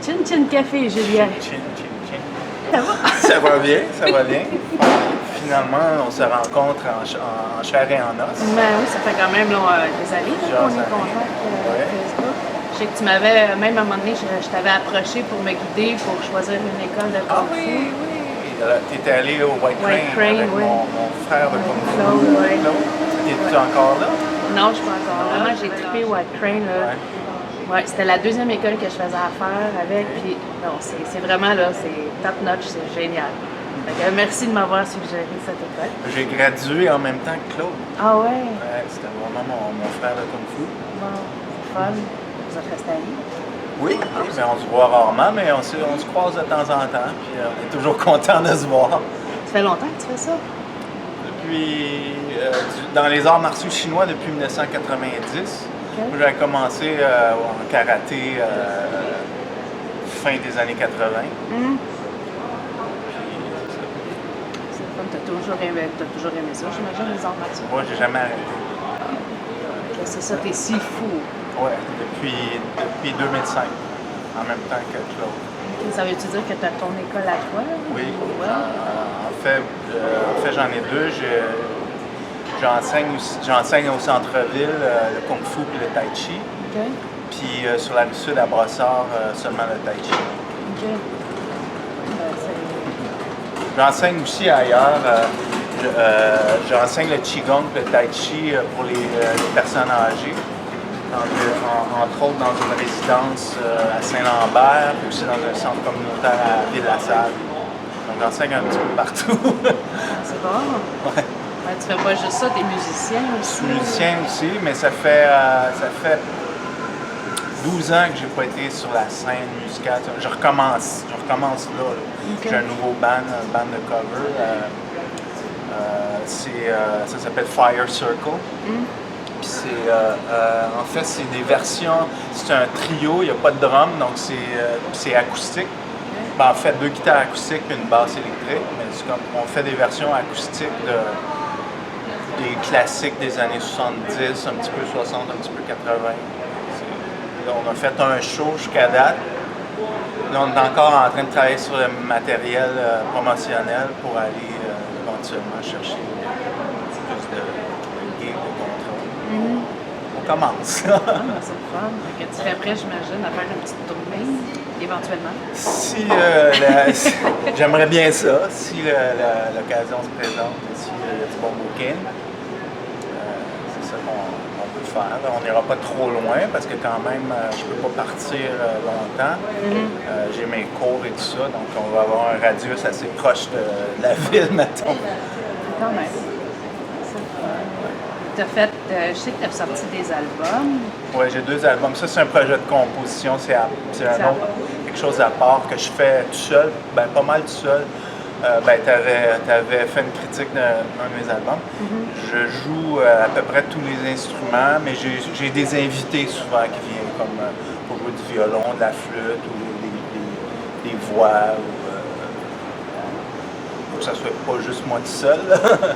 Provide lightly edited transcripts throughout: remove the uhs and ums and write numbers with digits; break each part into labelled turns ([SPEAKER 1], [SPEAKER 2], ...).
[SPEAKER 1] Chin Chin Café, Julien.
[SPEAKER 2] Chin, chin, chin.
[SPEAKER 1] Ça va?
[SPEAKER 2] Ça va bien, ça va bien. Finalement, on se rencontre en chair et en os.
[SPEAKER 1] Ben oui, ça fait quand même des années qu'on est en contact Facebook. Je sais que tu m'avais, même à un moment donné, je t'avais approché pour me guider pour choisir une école de
[SPEAKER 2] Ah
[SPEAKER 1] Kung Fu.
[SPEAKER 2] oui, oui. Tu étais allé au White Crane avec
[SPEAKER 1] oui.
[SPEAKER 2] mon frère de Kung Fu.
[SPEAKER 1] Claude, oui.
[SPEAKER 2] Es-tu encore là?
[SPEAKER 1] Non, je suis pas encore là. Moi, j'ai trippé White Crane. Là. Ouais, c'était la deuxième école que je faisais affaire avec. Puis, non, c'est vraiment là, c'est top notch, c'est génial. Fait que, merci de m'avoir suggéré cette école.
[SPEAKER 2] J'ai gradué en même temps que Claude.
[SPEAKER 1] Ah ouais?
[SPEAKER 2] Ouais, c'était vraiment mon frère de Kung Fu.
[SPEAKER 1] Bon, c'est fun. Vous êtes restés amis?
[SPEAKER 2] Oui, mais on se voit rarement, mais on se croise de temps en temps, puis on est toujours content de se voir.
[SPEAKER 1] Ça fait longtemps que tu fais ça?
[SPEAKER 2] Depuis, dans les arts martiaux chinois depuis 1990.
[SPEAKER 1] Okay.
[SPEAKER 2] J'ai commencé en karaté fin des années 80.
[SPEAKER 1] C'est fun, t'as toujours aimé ça, j'imagine, les arts martiaux.
[SPEAKER 2] Moi, j'ai jamais arrêté.
[SPEAKER 1] Okay, c'est ça, t'es si fou.
[SPEAKER 2] Oui, depuis 2005, en même temps que Claude.
[SPEAKER 1] Okay, ça veut-tu dire que tu as ton école à toi?
[SPEAKER 2] Oui.
[SPEAKER 1] Ouais.
[SPEAKER 2] En fait, j'en ai deux. J'enseigne au centre-ville le Kung Fu et le Tai Chi.
[SPEAKER 1] Okay.
[SPEAKER 2] Puis sur la rive sud à Brossard, seulement le Tai Chi.
[SPEAKER 1] Okay.
[SPEAKER 2] J'enseigne aussi ailleurs. J'enseigne le Qigong et le Tai Chi pour les personnes âgées. Entre autres dans une résidence à Saint-Lambert, puis aussi dans un centre communautaire à Ville-la-Salle. Donc j'enseigne un petit peu partout.
[SPEAKER 1] C'est bon.
[SPEAKER 2] Ouais.
[SPEAKER 1] Ouais, tu fais pas juste ça, t'es musicien aussi.
[SPEAKER 2] Je suis musicien aussi, mais ça fait 12 ans que j'ai pas été sur la scène musicale. Je recommence là.
[SPEAKER 1] Okay.
[SPEAKER 2] J'ai un nouveau band de cover. Ça s'appelle Fire Circle. Puis en fait, c'est des versions, c'est un trio, il n'y a pas de drum, donc c'est acoustique. Ben, en fait, 2 guitares acoustiques et une basse électrique, mais c'est comme, on fait des versions acoustiques des classiques des années 70, un petit peu 60, un petit peu 80. On a fait un show jusqu'à date. Là, on est encore en train de travailler sur le matériel promotionnel pour aller éventuellement chercher plus de gigs, de contrats. On commence.
[SPEAKER 1] C'est le fun. Fait que tu serais prêt, j'imagine, à faire une petite tournée, éventuellement?
[SPEAKER 2] J'aimerais bien ça, si l'occasion se présente, si il y a du bon booking. C'est ça qu'on peut faire. On n'ira pas trop loin parce que quand même, je ne peux pas partir longtemps. J'ai mes cours et tout ça, donc on va avoir un radius assez proche de la ville, mettons.
[SPEAKER 1] Quand même. T'as fait, je sais que tu as sorti des albums.
[SPEAKER 2] Oui, j'ai 2 albums. Ça, c'est un projet de composition. C'est quelque chose à part que je fais tout seul, ben, pas mal tout seul. Tu avais fait une critique d'un de mes albums. Je joue à peu près tous les instruments, mais j'ai des invités souvent qui viennent comme pour jouer du violon, de la flûte ou des voix. Pour que ça soit pas juste moi tout seul.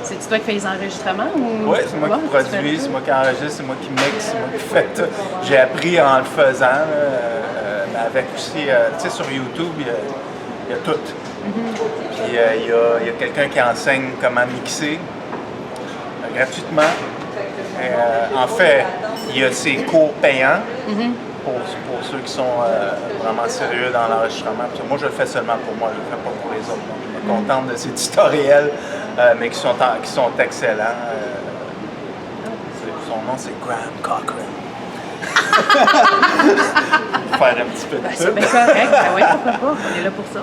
[SPEAKER 1] C'est toi qui fais les enregistrements? Ou...
[SPEAKER 2] Oui, c'est moi qui produis, c'est moi qui enregistre, c'est moi qui mixe, c'est moi qui fais tout. J'ai appris en le faisant, mais avec aussi, tu sais, sur YouTube, il y a tout. Puis il y a quelqu'un qui enseigne comment mixer gratuitement. En fait, il y a ses cours payants pour ceux qui sont vraiment sérieux dans l'enregistrement. Moi, je le fais seulement pour moi, je ne le fais pas pour les autres. Donc, je me contente de ces tutoriels, mais qui sont excellents. Son nom, c'est Graham Cochran. Faire un petit peu de
[SPEAKER 1] C'est bien correct. Ben oui, pourquoi pas? On est là pour ça.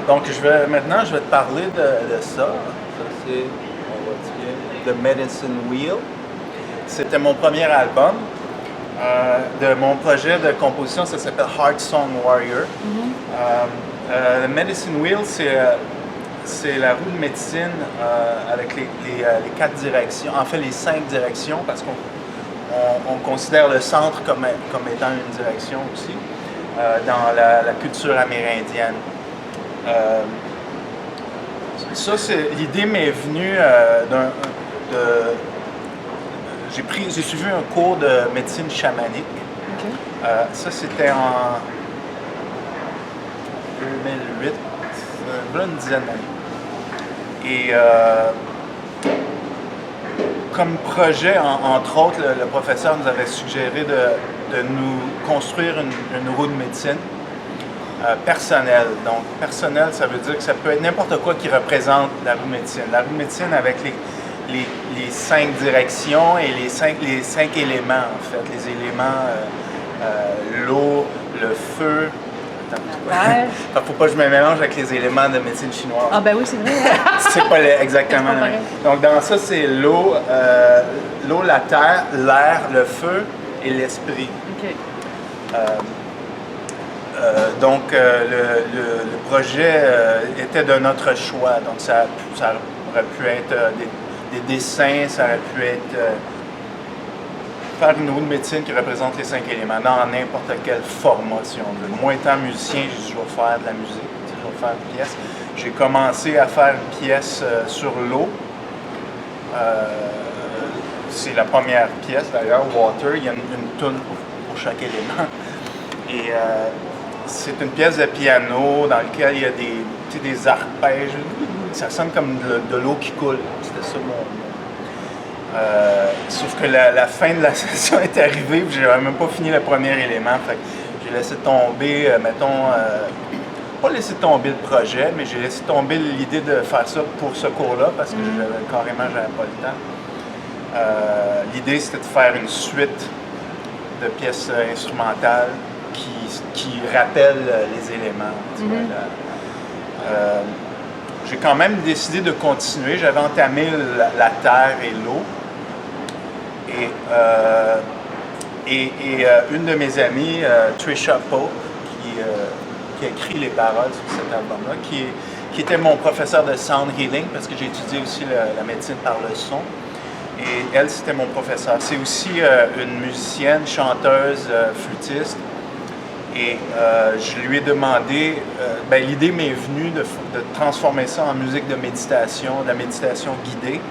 [SPEAKER 2] Donc, maintenant, je vais te parler de ça. Ça, c'est, on va dire, The Medicine Wheel. C'était mon premier album. De mon projet de composition, ça s'appelle Heart Song Warrior. The Medicine Wheel, c'est la roue de médecine avec les 4 directions, en fait les 5 directions, parce qu'on considère le centre comme étant une direction aussi, dans la culture amérindienne. L'idée m'est venue j'ai suivi un cours de médecine chamanique Ça, c'était en 2008, voilà une dizaine d'années. Et comme projet, entre autres, le professeur nous avait suggéré de nous construire une roue de médecine personnelle. Donc, personnelle, ça veut dire que ça peut être n'importe quoi qui représente la roue de médecine. La roue de médecine avec les 5 directions et les cinq éléments, en fait. Les éléments, l'eau, le feu. Il ne faut pas que je me mélange avec les éléments de médecine chinoise.
[SPEAKER 1] Ah ben oui, c'est vrai.
[SPEAKER 2] C'est pas exactement la même. Donc dans ça, c'est l'eau, la terre, l'air, le feu et l'esprit.
[SPEAKER 1] Okay.
[SPEAKER 2] Donc le projet était de notre choix. Donc ça aurait pu être des dessins, ça aurait pu être faire une roue de médecine qui représente les 5 éléments dans n'importe quel format, si on veut. Moi, étant musicien, j'ai dit, je vais faire de la musique, je vais faire une pièce. J'ai commencé à faire une pièce sur l'eau. C'est la première pièce, d'ailleurs, Water. Il y a une toune pour chaque élément. Et c'est une pièce de piano dans laquelle il y a des arpèges. Ça sonne comme de l'eau qui coule. C'était ça sauf que la fin de la session est arrivée et j'avais même pas fini le premier élément. Fait que j'ai laissé tomber, pas laissé tomber le projet, mais j'ai laissé tomber l'idée de faire ça pour ce cours-là parce que j'avais pas le temps. L'idée, c'était de faire une suite de pièces instrumentales qui rappellent les éléments. J'ai quand même décidé de continuer. J'avais entamé la terre et l'eau. Et une de mes amies, Trisha Pope, qui a écrit les paroles sur cet album-là, qui était mon professeur de sound healing, parce que j'ai étudié aussi la médecine par le son. Et elle, c'était mon professeur. C'est aussi une musicienne, chanteuse, flûtiste. Et je lui ai demandé, l'idée m'est venue de transformer ça en musique de méditation, de la méditation guidée,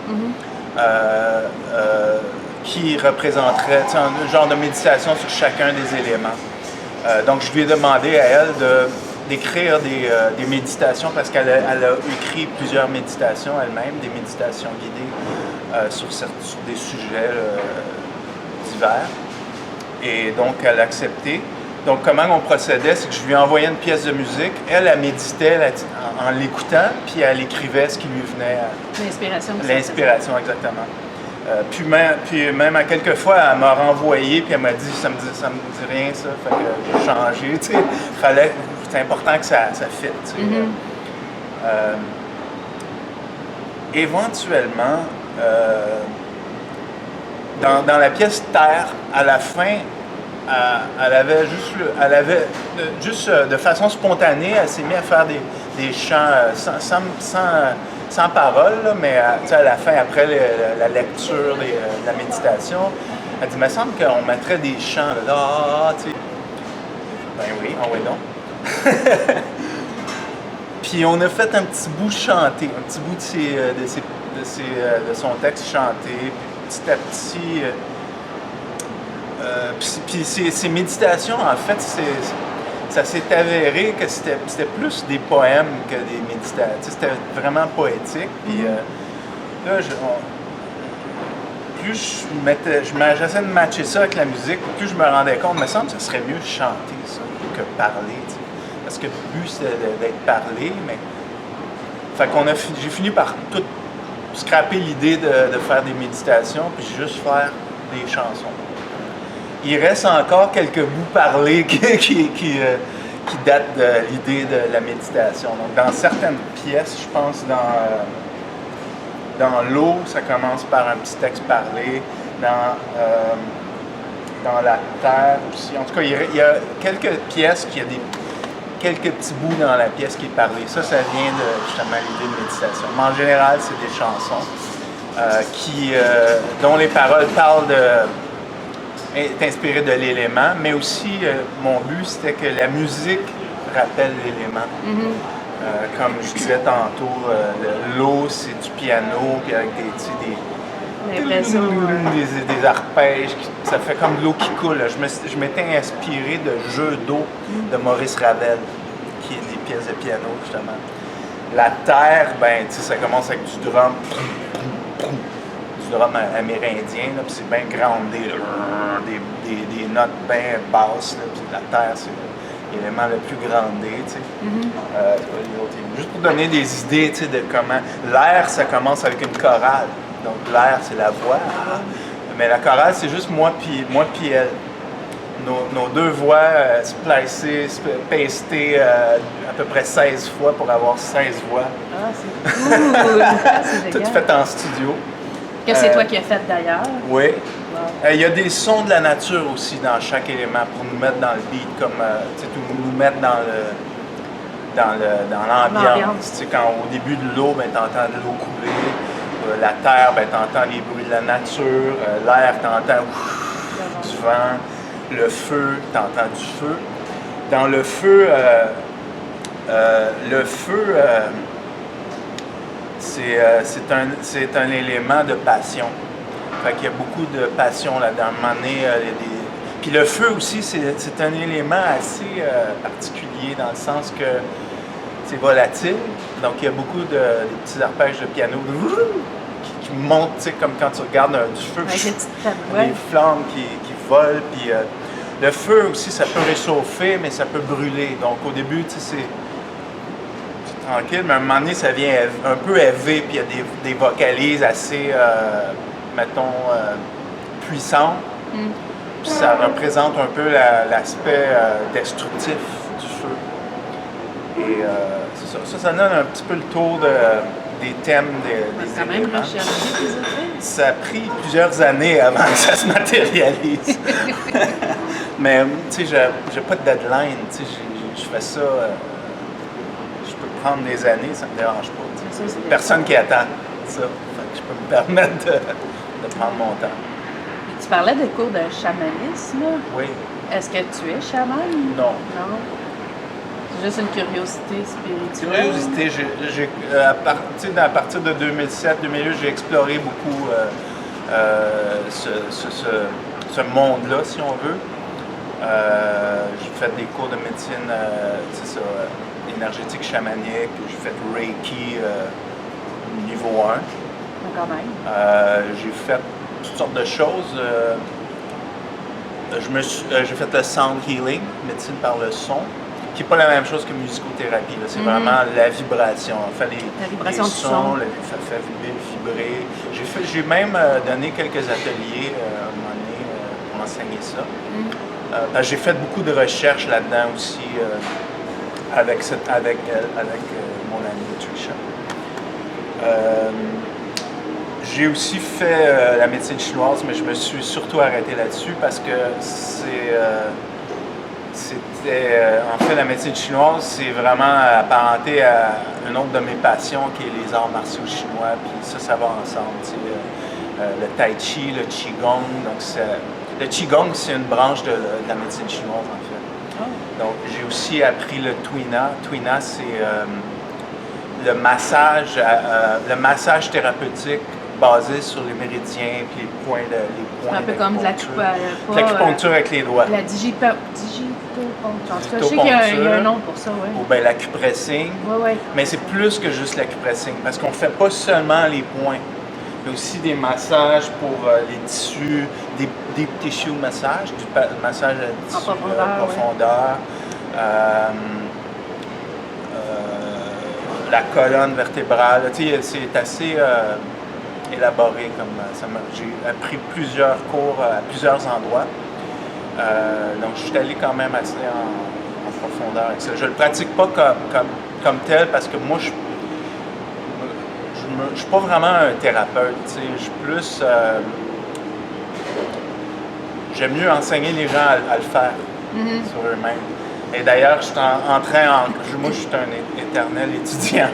[SPEAKER 2] qui représenterait un genre de méditation sur chacun des éléments. Donc je lui ai demandé à elle d'écrire des méditations parce qu'elle a écrit plusieurs méditations elle-même, des méditations guidées sur des sujets divers. Et donc elle a accepté. Donc, comment on procédait, c'est que je lui envoyais une pièce de musique, elle méditait en l'écoutant, puis elle écrivait ce qui lui venait.
[SPEAKER 1] L'inspiration.
[SPEAKER 2] L'inspiration, exactement. Puis même à quelques fois, elle m'a renvoyé, puis elle m'a dit, ça me dit rien, ça, fait que j'ai changé, tu sais. C'est important que ça fit, tu sais. Éventuellement, dans la pièce Terre, à la fin, elle avait juste de façon spontanée, elle s'est mise à faire des chants sans parole, là, mais à la fin, après la lecture de la méditation, elle dit, il me semble qu'on mettrait des chants, là, tu sais. Ben oui, on va donc. Puis on a fait un petit bout chanté, un petit bout de son texte chanté, puis petit à petit. Puis ces méditations, en fait, ça s'est avéré que c'était plus des poèmes que des méditations. C'était vraiment poétique. Puis là, plus j'essayais de matcher ça avec la musique, plus je me rendais compte, il me semble que ça serait mieux chanter ça que parler. T'sais. Parce que le but, c'était d'être parlé. Mais... Fait j'ai fini par tout scraper l'idée de faire des méditations, puis juste faire des chansons. Il reste encore quelques bouts parlés qui datent de l'idée de la méditation. Donc, dans certaines pièces, je pense, dans l'eau, ça commence par un petit texte parlé. Dans la terre aussi. En tout cas, il y a quelques pièces qui a quelques petits bouts dans la pièce qui est parlé. Ça vient de justement l'idée de méditation. Mais en général, c'est des chansons dont les paroles parlent est inspiré de l'élément, mais aussi mon but c'était que la musique rappelle l'élément. Comme je disais tantôt, l'eau c'est du piano, puis avec
[SPEAKER 1] l'impression.
[SPEAKER 2] Des arpèges, ça fait comme de l'eau qui coule. Je m'étais inspiré de Jeux d'eau de Maurice Ravel, qui est des pièces de piano, justement. La terre, ben, tu sais, ça commence avec du drum amérindien, là, puis c'est bien groundé, là, des notes bien basses, là, puis la terre, c'est l'élément le plus groundé, tu sais. Juste pour donner des idées, tu sais, de comment... L'air, ça commence avec une chorale, donc l'air, c'est la voix, mais la chorale, c'est juste moi puis elle. Nos deux voix splicées, pastées à peu près 16 fois pour avoir 16 voix.
[SPEAKER 1] Ah, c'est cool! C'est
[SPEAKER 2] Tout
[SPEAKER 1] génial.
[SPEAKER 2] fait en studio.
[SPEAKER 1] Que c'est toi qui as fait d'ailleurs.
[SPEAKER 2] Oui.
[SPEAKER 1] Wow.
[SPEAKER 2] Il y a des sons de la nature aussi dans chaque élément pour nous mettre dans le beat, comme tu sais, nous mettre dans l'ambiance. Tu sais, quand au début de l'eau, ben, tu entends de l'eau couler. La terre, ben, tu entends les bruits de la nature. L'air, tu entends du vent. Le feu, tu entends du feu. Dans le feu, c'est un élément de passion. Fait qu'il y a beaucoup de passion là-dedans. À un moment donné, Puis le feu aussi, c'est un élément assez particulier dans le sens que c'est volatile. Donc il y a beaucoup des petits arpèges de piano qui montent, tu sais, comme quand tu regardes du feu.
[SPEAKER 1] Avec des petites
[SPEAKER 2] Des flammes qui volent. Puis le feu aussi, ça peut réchauffer, mais ça peut brûler. Donc au début, tu sais, c'est tranquille, mais à un moment donné, ça vient un peu élevé, puis il y a des vocalises assez, mettons, puissantes. Puis ça représente un peu l'aspect destructif du feu. Et c'est ça. Ça donne un petit peu le tour des thèmes des
[SPEAKER 1] quand même
[SPEAKER 2] éléments.
[SPEAKER 1] recherché tes effets.
[SPEAKER 2] Ça a pris plusieurs années avant que ça se matérialise. Mais tu sais, j'ai pas de deadline. Tu sais, je fais ça. Je peux prendre des années, ça me dérange pas.
[SPEAKER 1] Ça, c'est
[SPEAKER 2] Personne qui attend ça. Fait que je peux me permettre de prendre mon temps.
[SPEAKER 1] Tu parlais de cours de chamanisme.
[SPEAKER 2] Oui.
[SPEAKER 1] Est-ce que tu es chaman?
[SPEAKER 2] Non.
[SPEAKER 1] Non. C'est juste une curiosité spirituelle.
[SPEAKER 2] Curiosité, à partir de 2007-2008, j'ai exploré beaucoup ce monde-là, si on veut. J'ai fait des cours de médecine énergétique chamanique, j'ai fait Reiki niveau 1.
[SPEAKER 1] Mais quand même.
[SPEAKER 2] J'ai fait toutes sortes de choses. J'ai fait le sound healing, médecine par le son, qui n'est pas la même chose que musicothérapie. Là. C'est vraiment la vibration. On fait
[SPEAKER 1] La vibration
[SPEAKER 2] les
[SPEAKER 1] du son.
[SPEAKER 2] ça fait vibrer. J'ai même donné quelques ateliers à un moment donné pour enseigner ça. J'ai fait beaucoup de recherches là-dedans aussi avec mon ami Trisha. J'ai aussi fait la médecine chinoise, mais je me suis surtout arrêté là-dessus parce que en fait, la médecine chinoise, c'est vraiment apparenté à une autre de mes passions qui est les arts martiaux chinois, puis ça va ensemble. Le tai chi, le qigong. Donc le qigong, c'est une branche de la médecine chinoise, en fait.
[SPEAKER 1] Oh.
[SPEAKER 2] Donc, j'ai aussi appris le tuina. Tuina, c'est le massage thérapeutique basé sur les méridiens et les points
[SPEAKER 1] C'est un peu comme de
[SPEAKER 2] l'acupuncture avec les doigts.
[SPEAKER 1] La digitopuncture. En tout cas, je sais qu'il y a un nom pour ça, oui.
[SPEAKER 2] Ou bien l'acupressing.
[SPEAKER 1] Oui.
[SPEAKER 2] Mais c'est plus que juste l'acupressing, parce qu'on ne fait pas seulement les points. Il y a aussi des massages pour les tissus, des deep tissue massages, du massage à tissu en profondeur. La colonne vertébrale. Tu sais, c'est assez élaboré. J'ai appris plusieurs cours à plusieurs endroits. Donc, je suis allé quand même assez en profondeur avec ça. Je ne le pratique pas comme tel parce que moi, je ne suis pas vraiment un thérapeute. Tu sais. Je suis plus... j'aime mieux enseigner les gens à le faire sur eux-mêmes. Et d'ailleurs, je suis moi, je suis un éternel étudiant.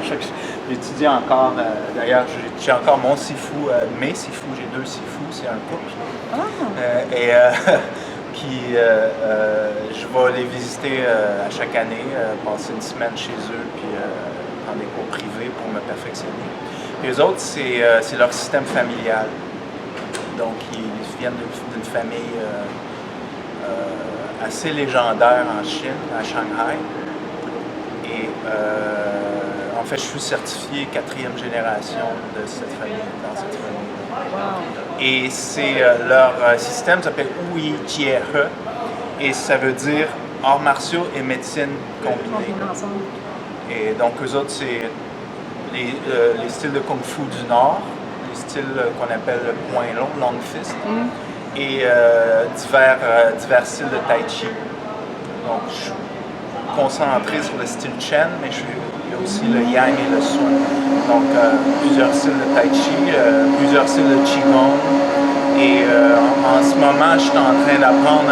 [SPEAKER 2] J'étudie encore. D'ailleurs, j'ai encore mon sifu, mes sifu. J'ai 2 sifus, c'est un couple. Puis, je vais les visiter à chaque année, passer une semaine chez eux, puis prendre des cours privés pour me perfectionner. Les autres, c'est leur système familial. Donc, ils viennent d'une famille assez légendaire en Chine, à Shanghai. Et en fait, je suis certifié 4e génération de cette famille, dans cette famille.
[SPEAKER 1] Wow.
[SPEAKER 2] Et c'est leur système s'appelle Wu Jie He, et ça veut dire arts martiaux et médecine combinés.
[SPEAKER 1] Ensemble.
[SPEAKER 2] Et donc, eux autres, c'est les styles de Kung Fu du Nord, les styles qu'on appelle le poing long, long fist, et divers styles de Tai Chi. Donc, je suis concentré sur le style Chen, mais il y a aussi le Yang et le Sun. Donc, plusieurs styles de Tai Chi, plusieurs styles de Qigong. Et en ce moment, je suis en train d'apprendre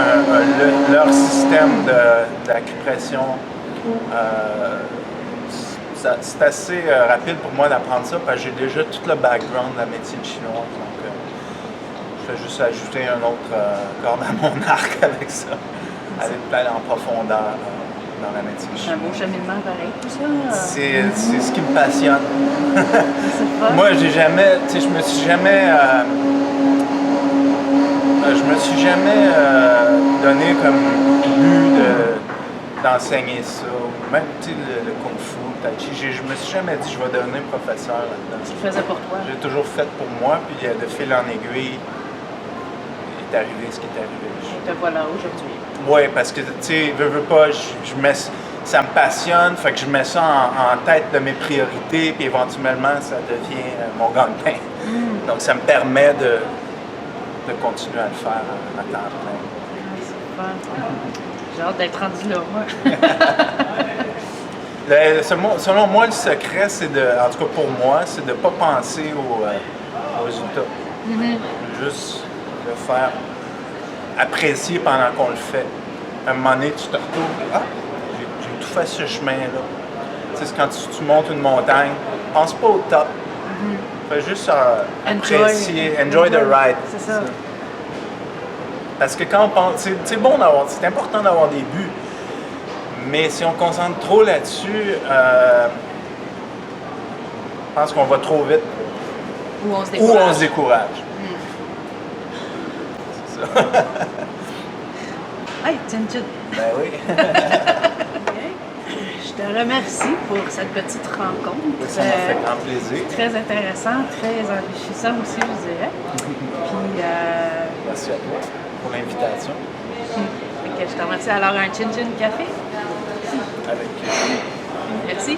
[SPEAKER 2] leur système d'acupression. C'est assez rapide pour moi d'apprendre ça parce que j'ai déjà tout le background de la médecine chinoise. Donc, je vais juste ajouter un autre corde à mon arc avec ça, aller plein en profondeur dans la médecine chinoise.
[SPEAKER 1] C'est un beau cheminement pareil, tout ça.
[SPEAKER 2] C'est ce qui me passionne.
[SPEAKER 1] C'est fun.
[SPEAKER 2] Moi, je me suis jamais donné comme but d'enseigner ça, ou même le Kung Fu, Tai Chi. Je me suis jamais dit je vais devenir professeur là-dedans.
[SPEAKER 1] Tu le faisais pour toi.
[SPEAKER 2] J'ai toujours fait pour moi, puis de fil en aiguille, est arrivé ce qui est arrivé.
[SPEAKER 1] Et te voilà aujourd'hui.
[SPEAKER 2] Oui, parce que, tu sais, veux pas, ça me passionne, fait que je mets ça en tête de mes priorités, puis éventuellement, ça devient mon gagne-pain. Donc, ça me permet de continuer à le faire à temps plein.
[SPEAKER 1] C'est fun. J'ai hâte d'être rendu là, moi.
[SPEAKER 2] Selon moi, le secret, c'est en tout cas pour moi, c'est de ne pas penser aux résultats. Juste le faire apprécier pendant qu'on le fait. À un moment donné, tu te retrouves, j'ai tout fait ce chemin-là. Tu sais, c'est quand tu montes une montagne, pense pas au top. Fais juste apprécier, enjoy the ride.
[SPEAKER 1] C'est ça.
[SPEAKER 2] Parce que quand on pense, c'est bon c'est important d'avoir des buts, mais si on concentre trop là-dessus, je pense qu'on va trop vite.
[SPEAKER 1] Ou on se décourage.
[SPEAKER 2] C'est ça.
[SPEAKER 1] Hey, Tchin-Tchin.
[SPEAKER 2] Ben oui.
[SPEAKER 1] Je te remercie pour cette petite rencontre.
[SPEAKER 2] Ça m'a fait grand plaisir.
[SPEAKER 1] Très intéressant, très enrichissant aussi, je dirais. Puis,
[SPEAKER 2] merci à toi pour l'invitation.
[SPEAKER 1] Je te remercie. Alors, un Chin Chin café?
[SPEAKER 2] Avec plaisir.
[SPEAKER 1] Merci.